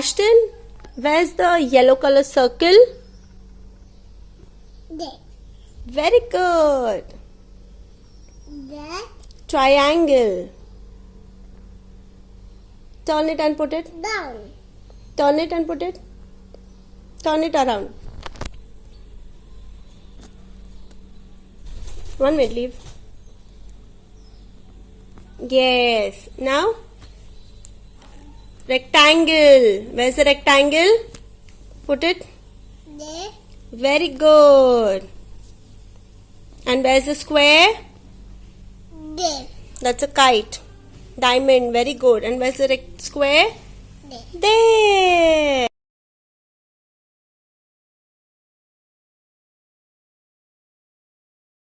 Ashton, where's the yellow color circle? There. Very good. There. Triangle. Turn it and put it. Down. Turn it and put it. Turn it around. One minute, leave. Yes. Now, rectangle. Where's the rectangle? Put it. There. Very good. And where's the square? There. That's a kite. Diamond. Very good. And where's the square? There. There.